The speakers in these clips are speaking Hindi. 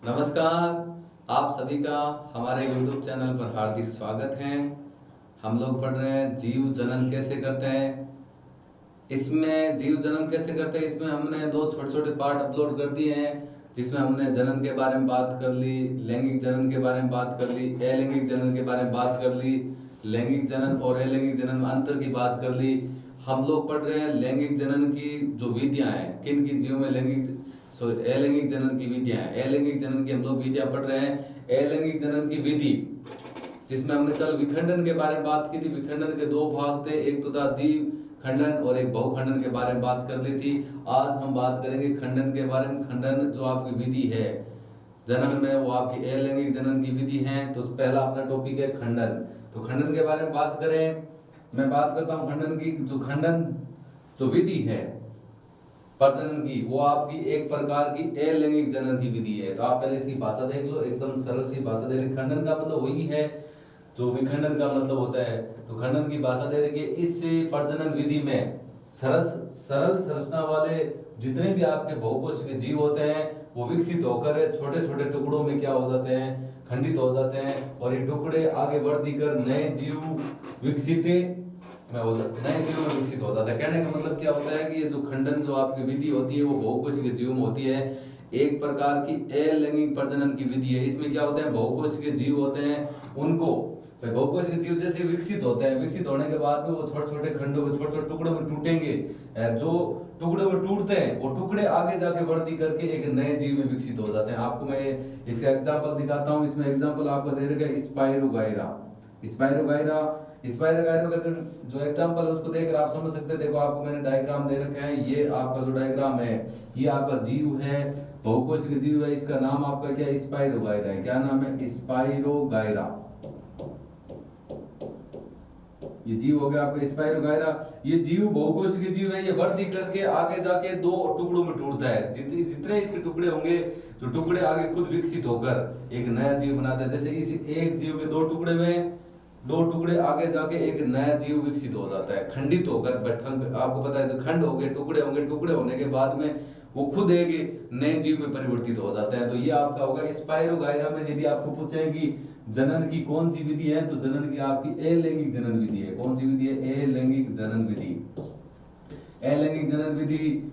नमस्कार। आप सभी का हमारे YouTube चैनल पर हार्दिक स्वागत है। हम लोग पढ़ रहे हैं जीव जनन कैसे करते हैं। इसमें जीव जनन कैसे करते हैं, इसमें हमने दो छोटे छोटे पार्ट अपलोड कर दिए हैं, जिसमें हमने जनन के बारे में बात कर ली, लैंगिक जनन के बारे में बात कर ली, अलैंगिक जनन के बारे में बात कर ली, लैंगिक जनन और अलैंगिक जनन में अंतर की बात कर ली। हम लोग पढ़ रहे हैं लैंगिक जनन की जो विधियां हैं, किन किन जीवों में अलैंगिक जनन की विधियां हैं। अलैंगिक जनन की हम लोग विधियां पढ़ रहे हैं। अलैंगिक जनन की विधि जिसमें हमने कल विखंडन के बारे में बात की थी। विखंडन के दो भाग थे, एक तो था द्विखंडन और एक बहुखंडन के बारे में बात कर ली थी। आज हम बात करेंगे खंडन के बारे में। खंडन जो आपकी विधि है जनन में, वो आपकी अलैंगिक जनन की विधि है। तो पहला अपना टॉपिक है खंडन। तो खंडन के बारे में बात करें, मैं बात करता हूँ खंडन की। जो खंडन जो विधि है प्रजनन की, वो आपकी एक प्रकार की अलैंगिक जनन की विधि है। तो आप पहले इसकी भाषा देख लो, एकदम सरल सी भाषा दे रही। खंडन का मतलब वही है जो विखंडन का मतलब होता है। तो खंडन की भाषा दे रही है, इस प्रजनन विधि में सरल संरचना वाले जितने भी आपके बहुकोशिकीय जीव होते हैं वो विकसित होकर छोटे छोटे टुकड़ों में क्या हो जाते हैं, खंडित हो जाते हैं। और ये टुकड़े आगे बढ़ कर नए जीव विकसित नए जीव में विकसित हो जाता है। कहने का मतलब क्या होता है कि ये जो खंडन जो आपकी विधि होती है वो बहुकोशिकीय जीव में होती है। एक प्रकार की अलैंगिक प्रजनन की विधि है। इसमें क्या होता है, बहुकोशिकीय जीव होते हैं, उनको बहुकोशिकीय जीव जैसे विकसित होते हैं, विकसित होने के बाद में वो छोटे छोटे खंडों में, छोटे छोटे टुकड़ों में टूटेंगे। जो टुकड़ों में टूटते हैं वो टुकड़े आगे जाके बढ़ती करके एक नए जीव में विकसित हो जाते हैं। आपको मैं इसका एग्जांपल दिखाता हूँ। इसमें एग्जांपल आपको दे रखा है स्पाइरोगाइरा। स्पाइरोगाइरा का जो एग्जांपल है उसको देखकर आप समझ सकते हैं। देखो आपको मैंने डायग्राम दे रखा है, ये आपका जो डायग्राम है ये आपका जीव है, बहुकोशिकीय जीव है। इसका नाम आपका क्या है, स्पाइरोगाइरा है। क्या नाम है, स्पाइरोगाइरा। ये जीव हो गया आपका स्पाइरोगाइरा। ये जीव बहुकोशिकीय जीव है। ये वृद्धि करके आगे जाके दो टुकड़ों में टूटता है। जितने इसके टुकड़े होंगे, जो टुकड़े आगे खुद विकसित होकर एक नया जीव बनाता है। जैसे इस एक जीव के दो टुकड़े में, दो टुकड़े आगे जाके एक नया जीव विकसित हो जाता है, खंडित होकर। आपको पता है जो खंड हो गए, टुकड़े होंगे, टुकड़े होने के बाद में वो खुद एक नए जीव में परिवर्तित हो जाता है। तो ये आपका होगा स्पाइरोगाइरा में। यदि आपको पूछे कि जनन की कौन सी विधि है, तो जनन की आपकी अलैंगिक जनन विधि है। कौन सी विधि है, अलैंगिक जनन विधि। अलैंगिक जनन विधि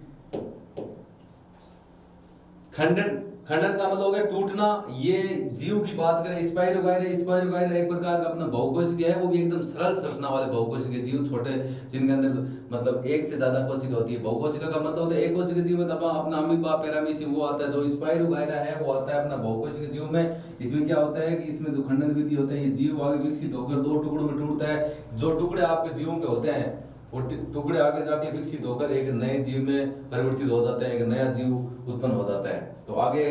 खंडन का मतलब हो गया टूटना। ये जीव की बात करें, स्पाइरोगाइरा एक प्रकार का अपना बहुकोशिकीय है। वो भी एकदम सरल संरचना वाले बहुकोशिकीय जीव, छोटे जिनके अंदर मतलब एक से ज्यादा कोशिका होती है। बहुकोशिका का मतलब होता है एक कोशिकीय जीव में अपना अमीबा, पैरामीशियम वो आता है। जो स्पाइरोगाइरा है वो आता है अपना बहुकोशिकीय जीव में। इसमें क्या होता है कि इसमें जो खंडन विधि होता है, ये जीव आगे विकसित होकर दो टुकड़ों में टूटता है। जो टुकड़े आपके जीवों के होते हैं वो टुकड़े आगे जाके विकसित होकर एक नए जीव में परिवर्तित हो जाते हैं, एक नया जीव उत्पन्न हो जाता है। तो आगे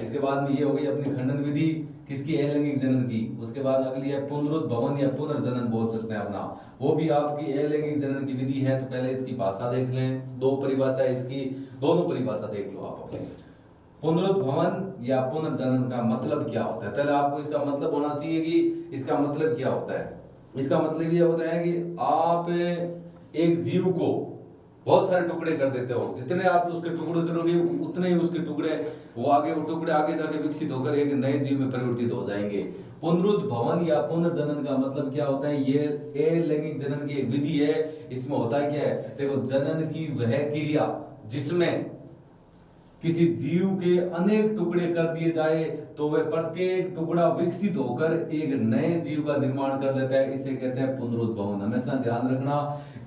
इसके बाद में ये हो गई अपनी खंडन विधि किसकी, अलैंगिक जनन की। उसके बाद अगली है पुनरुद्भवन या पुनर्जनन बोल सकते हैं अपना, वो भी आपकी अलैंगिक जनन की विधि है। तो पहले इसकी भाषा देख लें, दो परिभाषा इसकी, दोनों परिभाषा देख लो आप अपने। पुनरुद्भवन या पुनर्जनन का मतलब क्या होता है, पहले आपको इसका मतलब होना चाहिए कि इसका मतलब क्या होता है। इसका मतलब ये होता है कि आप एक जीव को बहुत सारे टुकड़े कर देते हो, जितने आप उसके टुकड़े करोगे उतने ही उसके टुकड़े वो टुकड़े आगे जाके विकसित होकर एक नए जीव में परिवर्तित हो जाएंगे। पुनरुद्भवन या पुनर्जनन का मतलब क्या होता है, ये अलैंगिक जनन की एक विधि है। इसमें होता है क्या है, देखो जनन की वह क्रिया जिसमें किसी जीव के अनेक टुकड़े कर दिए जाए तो वह प्रत्येक टुकड़ा विकसित होकर एक नए जीव का निर्माण कर लेता है, इसे कहते हैं पुनरुद्भवन। हमेशा ध्यान रखना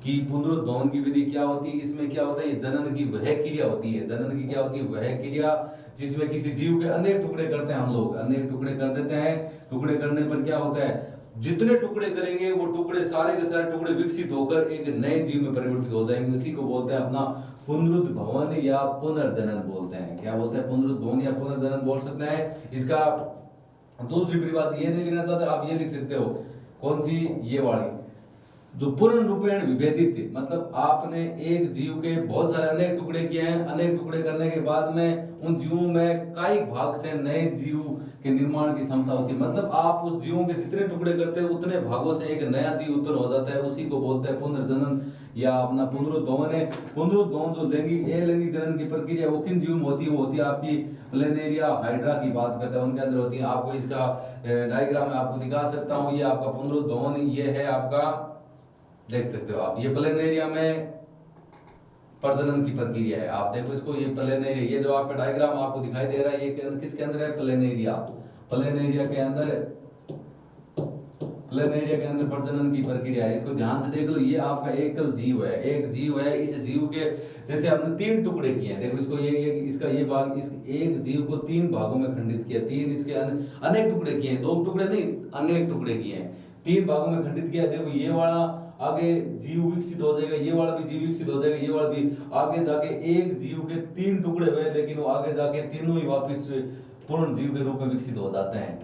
कि पुनरुद्भवन की विधि क्या होती है। इसमें क्या होता है, जनन की वह क्रिया होती है। जनन की क्या होती है, वह क्रिया जिसमें किसी जीव के अनेक टुकड़े करते हैं। हम लोग अनेक टुकड़े कर देते हैं। टुकड़े करने पर क्या होता है, जितने टुकड़े करेंगे वो टुकड़े सारे के सारे टुकड़े विकसित होकर एक नए जीव में परिवर्तित हो जाएंगे। उसी को बोलते हैं अपना पुनरुद्भवन या पुनर्जनन बोलते हैं। क्या बोलते हैं, पुनरुद्भवन या पुनर्जनन बोल सकते हैं। इसका दूसरी परिभाषा ये नहीं लिखना चाहते आप ये लिख सकते हो, कौन सी, ये वाली, जो पूर्ण रूपेण विभेदित, मतलब आपने एक जीव के बहुत सारे अनेक टुकड़े किए हैं। अनेक टुकड़े करने के बाद में उन जीवों में कायिक भाग से नए जीव के निर्माण की क्षमता होती है। मतलब आप उस जीवों के जितने टुकड़े करते हैं उतने भागों से एक नया जीव उत्पन्न हो जाता है। उसी को बोलते हैं पुनर्जनन या अपना पुनरुद्भवन है। पुनरुद्भवन जो लैंगिक अलैंगिक जनन की प्रक्रिया वो किन जीव में होती है, वो होती है आपकी प्लेनेरिया हाइड्रा की बात करते हैं, उनके अंदर होती है। आपको इसका डायग्राम में आपको दिखा सकता हूँ, ये आपका पुनरुद्भवन ये है आपका, देख सकते हो आप, ये प्लेनेरिया में प्रजनन की प्रक्रिया है। आप देखो इसको, ये प्लेनेरिया, ये जो आपका डायग्राम आपको दिखाई दे रहा है ये किसके अंदर है, प्लेनेरिया। प्लेनेरिया के अंदर, प्लेनेरिया के अंदर प्रजनन की प्रक्रिया है। इसको ध्यान से देख लो, ये आपका एकल जीव है, एक जीव है। इस जीव के जैसे हमने 3 टुकड़े किए हैं, देखो इसको, ये इसका ये भाग, इस एक जीव को 3 भागों में खंडित किया, 3 इसके अनेक टुकड़े किए हैं, 2 टुकड़े नहीं अनेक टुकड़े किए हैं, 3 भागों में खंडित किया। देखो ये वाला आगे जीव विकसित हो जाएगा, ये वाला भी जीव विकसित हो जाएगा, ये वाला भी, आगे जाके एक जीव के 3 टुकड़े हुए, लेकिन वो आगे जाके तीनों ही वापस पूर्ण जीव के रूप में विकसित हो जाते हैं।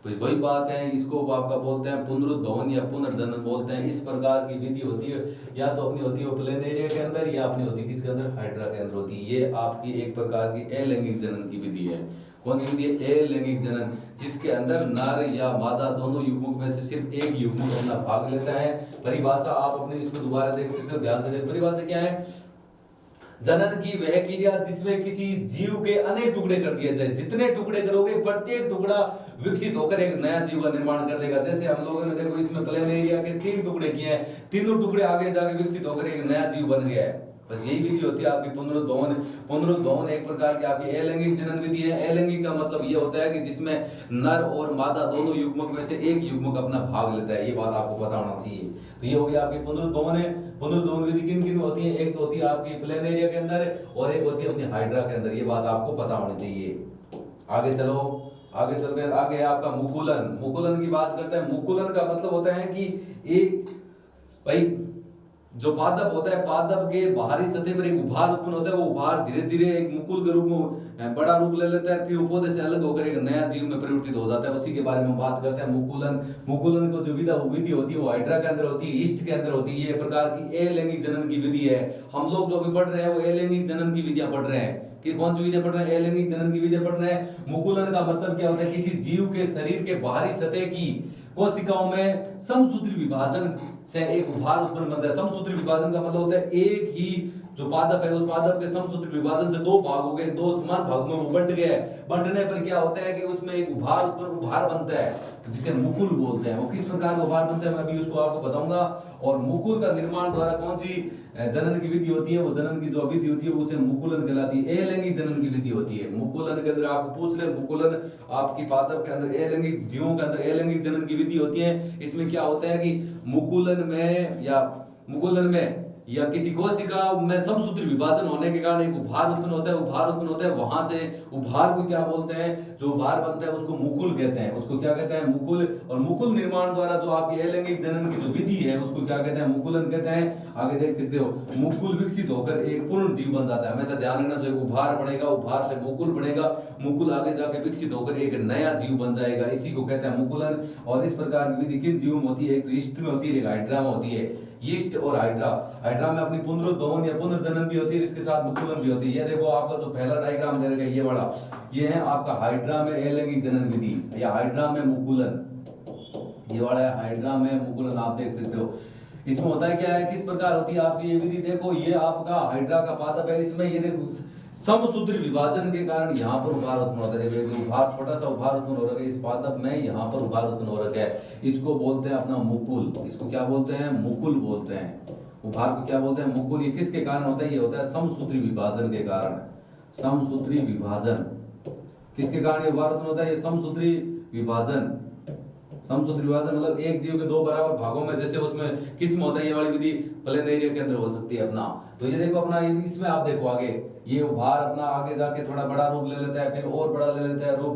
तो वही बात है, इसको आपका बोलते हैं पुनरुद्भवन या पुनर्जनन बोलते हैं। इस प्रकार की विधि होती है, या तो अपनी होती है प्लेनेरिया के अंदर, या अपनी होती है किसके अंदर, हाइड्रा के अंदर होती है। ये आपकी एक प्रकार की अलैंगिक जनन की विधि है। कौन सी विधि है, अलैंगिक जनन, जिसके अंदर नर या मादा दोनों युग्मक में से सिर्फ एक युग्मक अपना भाग लेता है। परिभाषा आप अपने इसको दोबारा देख सकते हो, ध्यान से देख, परिभाषा क्या है, जनन की वह क्रिया जिसमें किसी जीव के अनेक टुकड़े कर दिए जाए, जितने टुकड़े करोगे प्रत्येक टुकड़ा विकसित होकर एक नया जीव का निर्माण कर देगा। जैसे हम लोगों ने देखो इसमें प्लेनेरिया के 3 टुकड़े किए हैं, तीनों टुकड़े आगे जाके विकसित होकर एक नया जीव बन गया है। बस यही विधि होती है आपकी पुनरुद्भवन। पुनरुद्भवन एक प्रकार की आपकी अलैंगिक जनन विधि है। अलैंगिक का मतलब ये होता है कि जिसमें नर और मादा दोनों युग्मक में से एक युग्मक अपना भाग लेता है, ये बात आपको पता होना चाहिए। तो ये हो गई आपकी पुनरुद्भवन है। पुनरुद्भवन विधि किन किन होती है, एक तो होती है आपकी प्लेनेरिया के अंदर और एक होती है अपनी हाइड्रा के अंदर, ये बात आपको पता होनी चाहिए। आगे चलो, आगे चलते हैं, आगे है आपका मुकुलन। मुकुलन की बात करते हैं। मुकुलन का मतलब होता है कि एक भाई जो पादप होता है, पादप के बाहरी सतह पर एक उभार उत्पन्न होता है, वो उभार धीरे धीरे एक मुकुल के रूप में बड़ा रूप ले लेता है, फिर वो पौधे से अलग होकर एक नया जीव में परिवर्तित हो जाता है। उसी के बारे में बात करते हैं, मुकुलन। मुकुलन को जो विधि होती है वो हाइड्रा के अंदर होती है, ईस्ट के अंदर होती है। ये प्रकार की अलैंगिक जनन की विधि है। हम लोग जो अभी पढ़ रहे हैं वो अलैंगिक जनन की विधियां पढ़ रहे हैं। कि कौन सी विधियां पढ़ रहे हैं, अलैंगिक जनन की विधियां पढ़ रहे हैं। मुकुलन का मतलब क्या होता है, किसी जीव के शरीर के बाहरी सतह की कोशिकाओं में समसूत्री विभाजन से एक उभार उत्पन्न बनता है। समसूत्री विभाजन का मतलब होता है एक ही जो पादप है, उस पादप के समसूत्री विभाजन से 2 भाग हो गए, 2 समान भागों में वो बंट गए। बंटने पर क्या होता है कि उसमें एक उभार बनता है, जिसे मुकुल बोलते हैं। वो किस प्रकार का उभार बनता है मैं अभी उसको आपको बताऊंगा। और मुकुल का निर्माण द्वारा कौन सी जनन की विधि होती है, वो जनन की जो विधि होती है वो उसे मुकुलन कहलाती है। अलैंगिक जनन की विधि होती है। मुकुलन के अंदर आपको पूछ ले, मुकुलन आपकी पादप के अंदर, अलैंगिक जीवों के अंदर अलैंगिक जनन की विधि होती है। इसमें क्या होता है कि मुकुलन में या किसी कोशिका में समसूत्री विभाजन होने के कारण एक उभार उत्पन्न होता है। वहां से उभार को क्या बोलते हैं, जो उभार बनता है उसको मुकुल कहते हैं। उसको क्या कहते हैं, मुकुल। और मुकुल निर्माण द्वारा जो आपकी अलैंगिक जनन की जो विधि है उसको क्या कहते हैं, मुकुलन कहते हैं। आगे देख सकते हो, मुकुल विकसित होकर एक पूर्ण जीव बन जाता है। हमेशा ध्यान रखना, जो एक उभार बनेगा, उभार से मुकुल बनेगा, मुकुल आगे जाके विकसित होकर एक नया जीव बन जाएगा, इसी को कहते हैं मुकुलन। और इस प्रकार की विधि किन जीवों में होती है, एक तो ईस्ट में होती है, एक हाइड्रा में होती है। ईस्ट और हाइड्रा, हाइड्रा में अपनी पुनरुद्भवन या पुनर्जनन भी होती है, इसके साथ मुकुलन भी होती है। ये देखो आपका जो पहला डायग्राम दे रखा है ये वाला, ये है आपका हाइड्रा में अलैंगिक जनन विधि या हाइड्रा में मुकुलन। ये वाला है हाइड्रा में मुकुलन, आप देख सकते हो। इसमें होता है क्या है, किस प्रकार होती है आपकी ये विधि। देखो ये आपका हाइड्रा का पादप है, इसमें ये देखो समसूत्री विभाजन के कारण यहाँ पर उभार उत्पन्न होता है। उभार, छोटा सा उभार उत्पन्न हो रहा है इस पादप में, यहाँ पर उभार उत्पन्न हो रहा है। इसको बोलते हैं अपना मुकुल। इसको क्या बोलते हैं, मुकुल बोलते हैं। उभार को क्या बोलते हैं, मुकुल। ये किसके कारण होता है, ये होता है समसूत्री विभाजन के कारण। समसूत्री विभाजन किसके कारण ये उभार उत्पन्न होता है, ये समसूत्री विभाजन। समसूत्री विभाजन मतलब एक जीव के 2 बराबर भागों में, जैसे उसमें किसमें होता है ये वाली विधि, प्लेनेरिया के अंदर हो सकती है अपना। तो ये देखो अपना, इसमें आप देखो आगे ये उभार अपना आगे जाके थोड़ा बड़ा रूप ले लेता है, फिर और बड़ा ले लेता है रूप,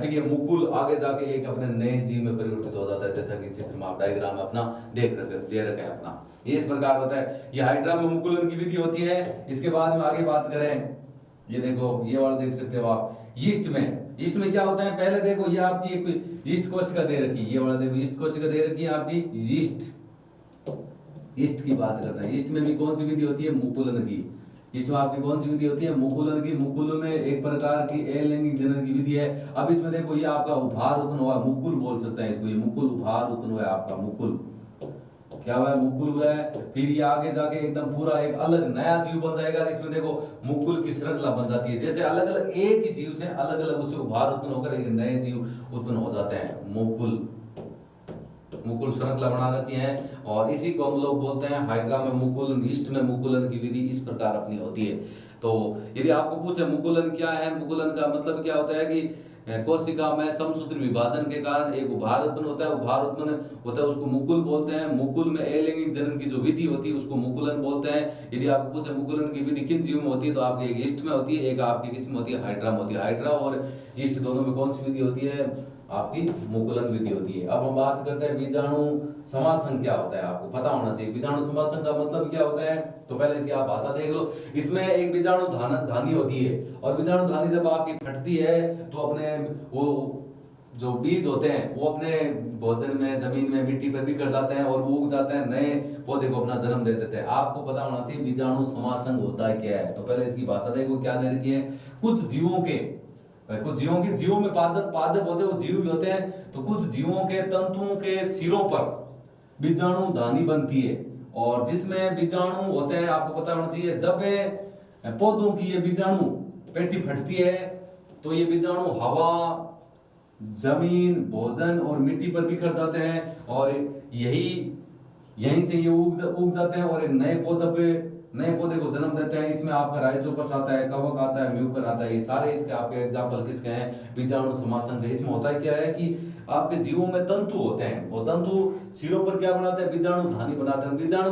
फिर ये मुकुल आगे जाके एक अपने नए जीव में परिवर्तित हो जाता है, जैसा कि चित्र में आप डायग्राम में अपना दे रखे हैं अपना। ये इस प्रकार होता है। ये हाइड्रा में मुकुलन की विधि होती है। इसके बाद में आगे बात करें, ये देखो ये वाला देख सकते हो आप, ईस्ट में क्या होता है, पहले देखो ये आपकी एक ईस्ट कोशिका दे रखी है। ये वाला देखो ईस्ट कोशिका दे रखी है आपकी, ईस्ट की बात करते हैं। ईस्ट में भी कौन सी विधि होती है, मुकुलन की। ईस्ट में आपकी कौन सी विधि होती है, मुकुलन की। मुकुलन में एक प्रकार की अलैंगिक जनन की विधि है। अब इसमें देखो ये आपका उभार उत्पन्न हुआ, मुकुल बोल सकते हैं इसको, ये मुकुल उभार उत्पन्न हुआ आपका मुकुल। क्या हुआ है, मुकुल हुआ है। फिर ये आगे जाके एकदम पूरा एक अलग नया जीव बन जाएगा। इसमें देखो मुकुल की श्रृंखला बन जाती है। जैसे अलग अलग एक ही जीव से अलग अलग उससे उभार उत्पन्न होकर एक नए जीव उत्पन्न हो जाते हैं। मुकुल श्रृंखला बना रहती है और इसी को हम लोग बोलते हैं हाइड्रा में मुकुलन, ईस्ट में मुकुलन की विधि इस प्रकार अपनी होती है। तो यदि आपको पूछे मुकुलन क्या है, मुकुलन का मतलब क्या होता है कि कोशिका में समसूत्री विभाजन के कारण एक उभार उत्पन्न होता है, उभार उत्पन्न होता है उसको मुकुल बोलते हैं। मुकुल में अलैंगिक जनन की जो विधि होती है उसको मुकुलन बोलते हैं। यदि आपको पूछे मुकुलन की विधि किन जीव में होती है, तो आपकी एक ईस्ट में होती है, एक आपकी किस में होती है, हाइड्रा में होती है। हाइड्रा और ईस्ट दोनों में कौन सी विधि होती है, आपकी मुकुलन विधि होती है। अब हम बात करते हैं बीजाणु समासन क्या होता है। आपको पता होना चाहिए बीजाणु समासन का मतलब क्या होता है। तो पहले इसकी आप भाषा देख लो। इसमें एक बीजाणु धानी होती है और बीजाणु धानी जब आपकी फटती है तो अपने वो जो बीज होते हैं वो अपने भोजन में, जमीन में, मिट्टी पर बिखर जाते हैं और वो उग जाते हैं, नए पौधे को अपना जन्म दे देते हैं। आपको पता होना चाहिए बीजाणु समासन होता है क्या है। तो पहले इसकी भाषा देखो क्या दे रखी है। कुछ जीवों में पादप होते हैं, वो जीव भी होते हैं। तो कुछ जीवों के तंतुओं के सिरों पर बीजाणु धानी बनती है और जिसमें बीजाणु होते हैं। आपको पता होना चाहिए जब पौधों की ये बीजाणु पेटी फटती है तो ये बीजाणु हवा, जमीन, भोजन और मिट्टी पर बिखर जाते हैं और यहीं से ये उग जाते हैं और एक नए पौधे को जन्म देते हैं। इसमें आपका राइजोपस आता है, कवक आता है, म्यूकर आता है। ये सारे इसके आपके एग्जांपल किसके हैं, बीजाणु समासन के। इसमें होता है क्या है कि आपके जीवों में तंतु होते हैं, वो तंतु सिरों पर क्या बनाते हैं, बीजाणु धानी बनाते हैं। बीजाणु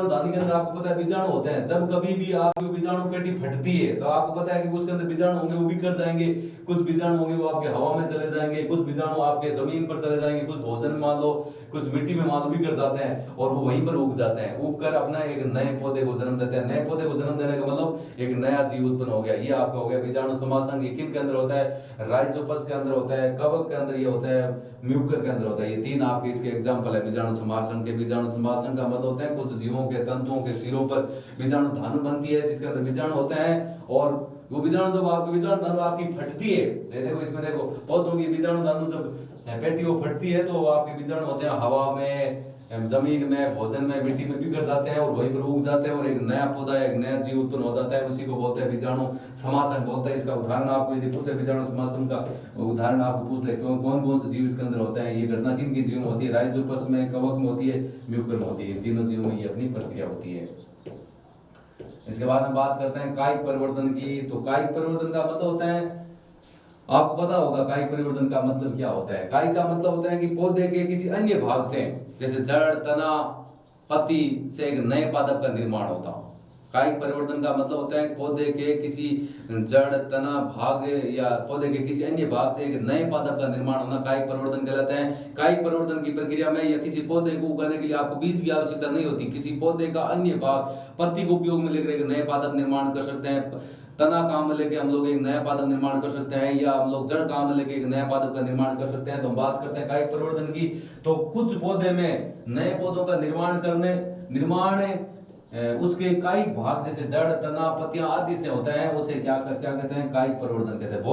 धानी के अंदर आपको पता है बीजाणु होते हैं। जब कभी भी आपकी बीजाणु पेटी फटती है तो आपको पता है कि उसके अंदर बीजाणु होंगे, वो बिखर जाएंगे। कुछ बीजाणु होंगे वो आपके हवा में चले जाएंगे, कुछ बीजाणु आपके जमीन पर चले जाएंगे, कुछ भोजन में मान लो, कुछ मिट्टी में मान लो बिखर जाते हैं और वो वहीं पर उग जाते हैं। उग कर अपना एक नए पौधे को जन्म देते हैं। नए पौधे को जन्म देने का मतलब एक नया जीव उत्पन्न हो गया। ये आपका हो गया बीजाणु समासन। ये किन के अंदर होता है, राइजोपस के अंदर होता है, कवक के अंदर ये होता है, म्यूकर के अंदर होता है। ये तीन आपके इसके एग्जांपल है बीजाणु समासन के। बीजाणु समासन का मतलब होता है कुछ जीवों के तंतुओं के सिरों पर बीजाणु धानु बनती है जिसके अंदर बीजाणु होते हैं और वो बीजाणु जब आपकी बीजाणु धानु आपकी फटती है, देखो इसमें देखो पौधों की बीजाणु धानु जब पेटी वो फटती है तो आपके बीजाणु होते हैं हवा में, जमीन में, भोजन में, मिट्टी में बिखर जाते हैं और वहीं पर उग जाते हैं और एक नया पौधा, एक नया जीव उत्पन्न हो जाता है। उसी को बोलते हैं बीजाणु समासन बोलते हैं। इसका उदाहरण आपको यदि पूछे बीजाणु समासन का उदाहरण आपको पूछ ले कौन कौन से जीव इसके अंदर होते हैं, ये घटना किन किन जीव में होती है, राइजोपस में, कवक में होती है, म्यूकर में होती है। तीनों जीवों में ये अपनी प्रक्रिया होती है। इसके बाद हम बात करते हैं कायिक परिवर्तन की। तो कायिक परिवर्तन का मतलब होता है, आपको पता होगा कायिक परिवर्तन का मतलब क्या होता है। कायिक का मतलब होता है कि पौधे के किसी अन्य भाग से, जैसे जड़, तना, पत्ती से एक नए पादप का निर्माण होता है। कायिक परिवर्तन का मतलब होता है पौधे के किसी जड़, तना, भाग या पौधे के किसी अन्य भाग से एक नए पादप का निर्माण होना कायिक परिवर्तन कहलाता है। कायिक परिवर्तन की प्रक्रिया में या किसी पौधे को उगाने के लिए आपको बीज की आवश्यकता नहीं होती। किसी पौधे का अन्य भाग, पत्ती को उपयोग में लेकर एक नए पादप निर्माण कर सकते हैं। तना काम में लेके हम लोग एक नया पादप निर्माण कर सकते हैं या हम लोग जड़ काम में लेके एक नया पादप का निर्माण कर सकते हैं। तो हम बात करते हैं कायिक परिवर्तन की। तो कुछ पौधे में नए पौधों का निर्माण उसके कायिक भाग जैसे जड़, तना, पत्तियां आदि से होता है, उसे क्या कहते हैं, कायिक परिवर्तन कहते हैं।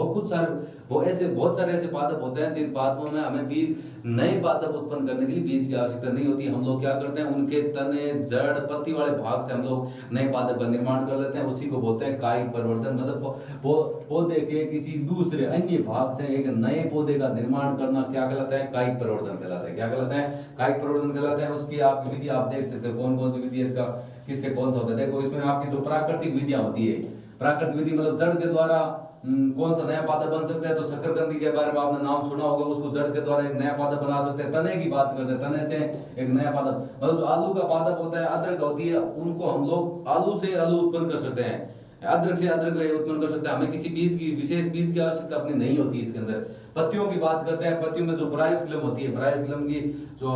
बहुत सारे ऐसे पादप होते हैं जिन पादपों में हमें भी नए पादप उत्पन्न करने के लिए बीज की आवश्यकता नहीं होती। हम लोग क्या करते हैं, उनके तने, जड़, पत्ती वाले भाग से हम लोग नए पादप का निर्माण कर लेते हैं। उसी को बोलते हैं कायिक परिवर्तन। मतलब पौधे के किसी दूसरे अन्य भाग से एक नए पौधे का निर्माण करना क्या कहलाता है, कायिक परिवर्तन कहलाता है। क्या कहलाता है, कायिक परिवर्तन कहलाता है। उसकी आपकी विधि आप देख सकते हो कौन कौन सी विधि का किससे कौन सा होता है। देखो इसमें आपकी जो प्राकृतिक विधियां होती है, प्राकृतिक विधि मतलब जड़ के द्वारा कौन सा नया पादप बन सकता है। तो शकरकंदी के बारे में आपने नाम सुना होगा, उसको जड़ के द्वारा एक नया पादप बना सकते हैं। तने की बात करते हैं, तने से एक नया पादप, मतलब जो आलू का पादप होता है, अदरक होती है, उनको हम लोग आलू से आलू उत्पन्न कर सकते हैं, अदरक से अदरक उत्पन्न कर सकते हैं। हमें किसी विशेष बीज की आवश्यकता अपनी नहीं होती इसके अंदर। पत्तियों की बात करते हैं, पत्तियों में जो ब्रायोफिल्म होती है, ब्रायोफिल्म की जो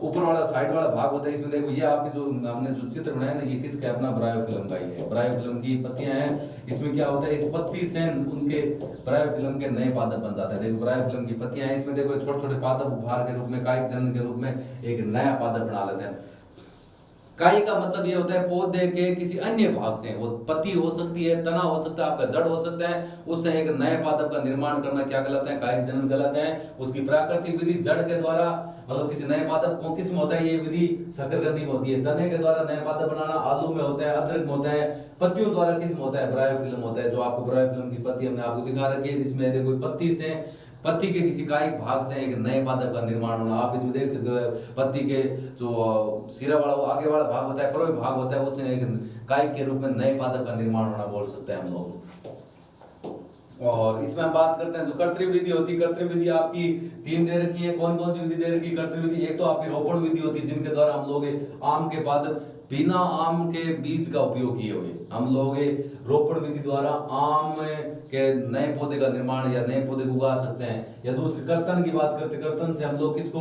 ऊपर वाला साइड वाला भाग होता है, इसमें देखो ये आपके जो हमने जो चित्र बनाया ना, ये किसका है, अपना ब्रायोफिल्म का ही है। ब्रायोफिल्म की पत्तियां हैं। इसमें क्या होता है, इस पत्ती से उनके ब्रायोफिल्म के नए पादप बन जाते हैं। देखो ब्रायोफिल्म की पत्तियां हैं, इसमें देखो छोटे छोटे पादप उपहार के रूप में, कायिक जनन के रूप में एक नया पादप बना लेते हैं। काई का मतलब ये होता है पौधे के किसी अन्य भाग से, वो पत्ती हो सकती है, तना हो सकता है, आपका जड़ हो सकता है, उससे एक नए पादप का निर्माण करना क्या कहलाता है, कायिक जनन कहलाता है। उसकी प्राकृतिक विधि जड़ के द्वारा मतलब किसी नए पादप को किस में होता है, ये विधि शकरकंदी में होती है। तने के द्वारा नए पादप बनाना आलू में होता है, अदरक में होता है। पत्तियों द्वारा किस में होता है, ब्रायोफिल्म होता है, जो आपको ब्रायोफिल्म की पत्ती हमने आपको दिखा रखी है, जिसमें देखो पत्ती से, पत्ती के किसी कायिक भाग से एक नए पादप का निर्माण होना। आप इसमें देख सकते हो पत्ती के जो सिरा वाला वो आगे वाला भाग होता है, परोय भाग होता है, उससे एक कायिक के रूप में नए पादप का निर्माण होना बोल सकते हैं हम लोग। और इसमें हम बात करते हैं जो कर्तव्य विधि होती है। कर्तव्य विधि आपकी 3 दे रखी है। कौन कौन सी विधि दे रखी है कर्तव्य विधि? एक तो आपकी रोपण विधि होती है, जिनके द्वारा हम लोग आम के पादप बिना आम के बीज का उपयोग किए हुए हम लोग रोपण विधि द्वारा आम के नए पौधे का निर्माण या नए पौधे को उगा सकते हैं। या दूसरी कर्तन की बात करते हैं, कर्तन से हम लोग किसको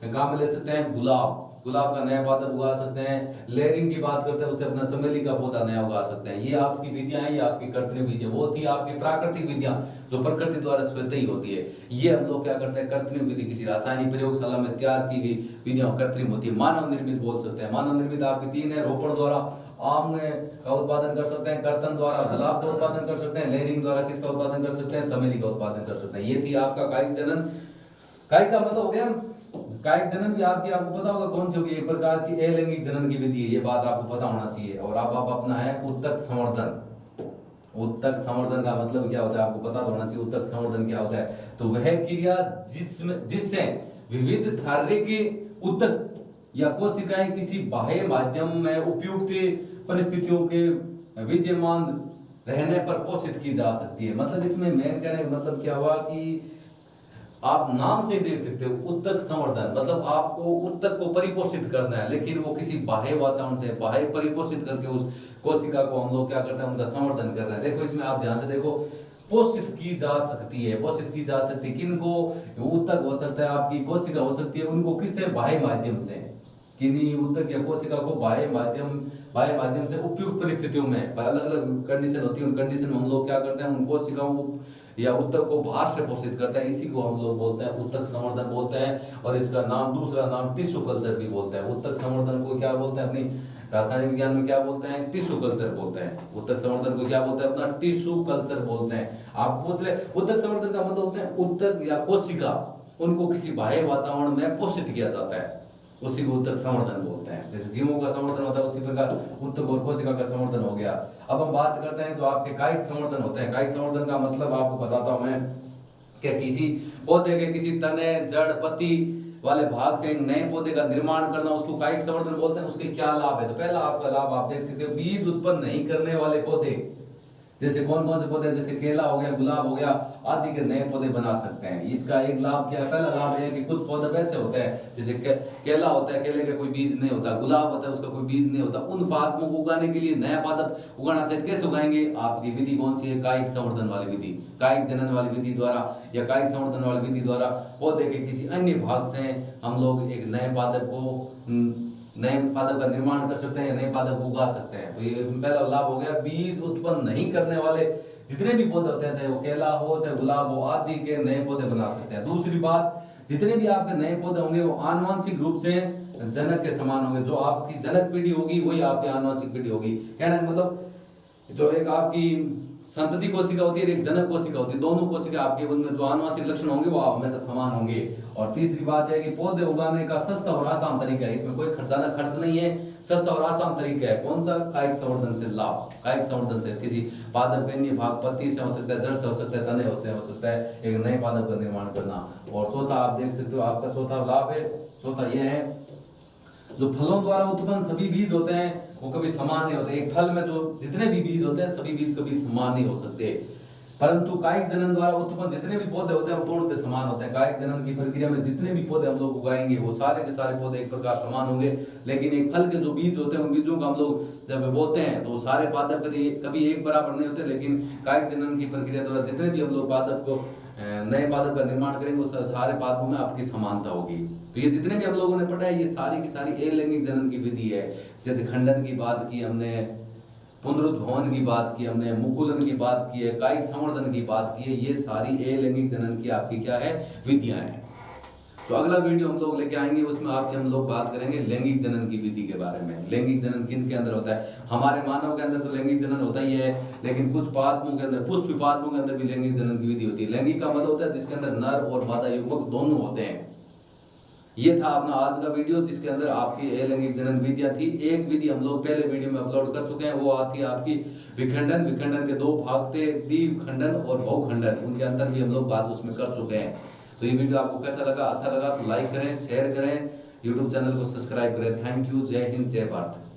काम में ले सकते हैं, गुलाब का नया पादप उगा सकते हैं। लेयरिंग की बात करते हैं, उससे अपना चमेली का पौधा नया उगा सकते हैं। ये आपकी विधियां हैं, ये आपकी कर्तव्य विधियां। वो थी आपकी प्राकृतिक विधियां जो प्रकृति द्वारा स्वतः ही होती है। ये हम लोग क्या करते हैं, कर्तव्य विधि किसी रासायनिक प्रयोगशाला में तैयार की गई विधियां कृत्रिम होती है। मानव निर्मित बोल सकते हैं। मानव निर्मित आपकी 3 है। रोपण द्वारा आम का उत्पादन कर सकते हैं, कर्तन द्वारा गुलाब का उत्पादन कर सकते हैं, लेयरिंग द्वारा किसका उत्पादन कर सकते हैं, चमेली का उत्पादन कर सकते हैं। ये थी आपका कायिक जनन। कायिक का मतलब हो गया कायिक जनन भी आपको पता होगा कौन सी होगी, एक प्रकार की अलैंगिक जनन की विधि है, ये बात आपको पता होना चाहिए। और अब आप अपना है उत्तक संवर्धन। उत्तक संवर्धन का मतलब क्या होता है आपको पता होना चाहिए। उत्तक संवर्धन क्या होता है, तो वह क्रिया जिससे विविध शारीरिक उत्तक या कोशिकाएं किसी बाह्य माध्यम में उपयुक्त परिस्थितियों के विद्यमान रहने पर पोषित की जा सकती है। मतलब इसमें मेन कहने का मतलब क्या हुआ कि आप नाम से देख सकते हो उत्तक संवर्धन, मतलब आपको उत्तक को परिपोषित करना है, लेकिन वो किसी बाह्य वातावरण से बाह्य परिपोषित करके उस कोशिका को हम लोग क्या करते हैं, उनका संवर्धन कर रहे हैं। देखो इसमें आप ध्यान से देखो, पोषित की जा सकती है, पोषित की जा सकती है। किनको? उत्तक हो सकता है, आपकी कोशिका हो सकती है, उनको किससे? बाह्य माध्यम से। किन्हीं उत्तक या कोशिका को बाह्य माध्यम से उपयुक्त परिस्थितियों में, अलग अलग कंडीशन होती है, उन कंडीशन में हम लोग क्या करते हैं, उन कोशिकाओं या उत्तक को बाहर से पोषित करते हैं। इसी को हम लोग बोलते हैं उत्तक संवर्धन बोलते हैं। और इसका नाम दूसरा नाम टिश्यू कल्चर भी बोलते हैं। उत्तक संवर्धन को क्या बोलते हैं, अपनी रासायनिक विज्ञान में क्या बोलते हैं, टिश्यू कल्चर बोलते हैं। उत्तक संवर्धन को क्या बोलते हैं, अपना टिश्यू कल्चर बोलते हैं। आप पूछ ले उत्तक संवर्धन का मतलब होता है उत्तक या कोशिका, उनको किसी बाह्य वातावरण में पोषित किया जाता है, उसी को उत्तक संवर्धन बोलते हैं। जैसे जीवों का संवर्धन होता है, उसी प्रकार उत्तक और कोशिका का संवर्धन हो गया। अब हम बात करते हैं जो आपके कायिक संवर्धन होते हैं। कायिक संवर्धन का मतलब आपको बताता हूं मैं कि किसी पौधे के किसी तने, जड़, पत्ती वाले भाग से एक नए पौधे का निर्माण करना, उसको कायिक संवर्धन बोलते हैं। उसके क्या लाभ है, तो पहला आपका लाभ आप देख सकते हो, बीज उत्पन्न नहीं करने वाले पौधे, जैसे कौन कौन से पौधे, जैसे केला हो गया, गुलाब हो गया आदि के नए पौधे बना सकते हैं। इसका एक लाभ क्या है, पहला लाभ है कि कुछ पौधे वैसे होते हैं, जैसे केला होता है, केले का कोई बीज नहीं होता, गुलाब होता है उसका कोई बीज नहीं होता। उन पादपों को उगाने के लिए नया पादप उगाना चाहिए। कैसे उगाएंगे? आपकी विधि कौन सी है, कायिक संवर्धन वाली विधि, कायिक जनन वाली विधि द्वारा या कायिक संवर्धन वाली विधि द्वारा पौधे के किसी अन्य भाग से हम लोग एक नए पादप का निर्माण कर सकते हैं, नए पादप को उगा सकते हैं। तो ये पहला लाभ हो गया। बीज उत्पन्न नहीं करने वाले जितने भी पौधे होते हैं, चाहे वो केला हो चाहे गुलाब हो, आदि के नए पौधे बना सकते हैं। दूसरी बात, जितने भी आपके नए पौधे होंगे वो आनुवंशिक रूप से जनक के समान होंगे। जो आपकी जनक पीढ़ी होगी वही आपकी आनुवंशिक पीढ़ी होगी। कहना मतलब जो एक आपकी संतति कोशिका होती है, एक जनक कोशिका होती है, दोनों कोशिका आपके उनमें जो आनुवंशिक लक्षण होंगे वो हमेशा समान होंगे। और तीसरी बात है कि पौधे उगाने का सस्ता और आसान तरीका है, इसमें कोई ज्यादा खर्च नहीं है, सस्ता और आसान तरीका है। कौन सा? कायिक संवर्धन से लाभ। कायिक संवर्धन से किसी पादप के अन्य भाग, पत्ती से हो सकता है, जड़ से हो सकता है, तने से हो सकता है, एक नए पादप का निर्माण करना। और चौथा आप देख सकते हो, आपका चौथा लाभ है, चौथा यह है जो फलों द्वारा उत्पन्न सभी बीज होते हैं वो कभी समान नहीं होते। एक फल में जो जितने भी बीज होते हैं सभी बीज कभी समान नहीं हो सकते, परंतु कायिक जनन द्वारा उत्पन्न जितने भी पौधे होते हैं वो पूर्णतः समान होते हैं। कायिक जनन की प्रक्रिया में जितने भी पौधे हम लोग उगाएंगे वो सारे के सारे पौधे एक प्रकार समान होंगे, लेकिन एक फल के जो बीज होते हैं उन बीजों को हम लोग जब बोते हैं तो सारे पादप कभी एक बराबर नहीं होते, लेकिन कायिक जनन की प्रक्रिया द्वारा जितने भी हम लोग पादप को नए पादप का निर्माण करेंगे वो सारे पादपों में आपकी समानता होगी। तो ये जितने भी हम लोगों ने पढ़ा है ये सारी की सारी अलैंगिक जनन की विधि है। जैसे खंडन की बात की हमने, पुनरुद्भवन की बात की हमने, मुकुलन की बात की है, कायिक संवर्धन की बात की है, ये सारी अलैंगिक जनन की आपकी क्या है, विधियां हैं। तो अगला वीडियो हम लोग लेके आएंगे, उसमें आपके हम लोग बात करेंगे लैंगिक जनन की विधि के बारे में। लैंगिक जनन किन के अंदर होता है? हमारे मानव के अंदर तो लैंगिक जनन होता ही है, लेकिन कुछ पादपों के अंदर, पुष्प पादपों के अंदर भी लैंगिक जनन की विधि होती है। लैंगिक का मतलब होता है जिसके अंदर नर और मादा युग्मक दोनों होते हैं। ये था अपना आज का वीडियो, जिसके अंदर आपकी अलैंगिक जनन विधियां थी। एक विधि हम लोग पहले वीडियो में अपलोड कर चुके हैं, वो आती है आपकी विखंडन। विखंडन के 2 भाग थे, द्विखंडन और बहुखंडन, उनके अंदर भी हम लोग बात उसमें कर चुके हैं। तो ये वीडियो आपको कैसा लगा? अच्छा लगा तो लाइक करें, शेयर करें, यूट्यूब चैनल को सब्सक्राइब करें। Thank you. जय हिंद, जय भारत।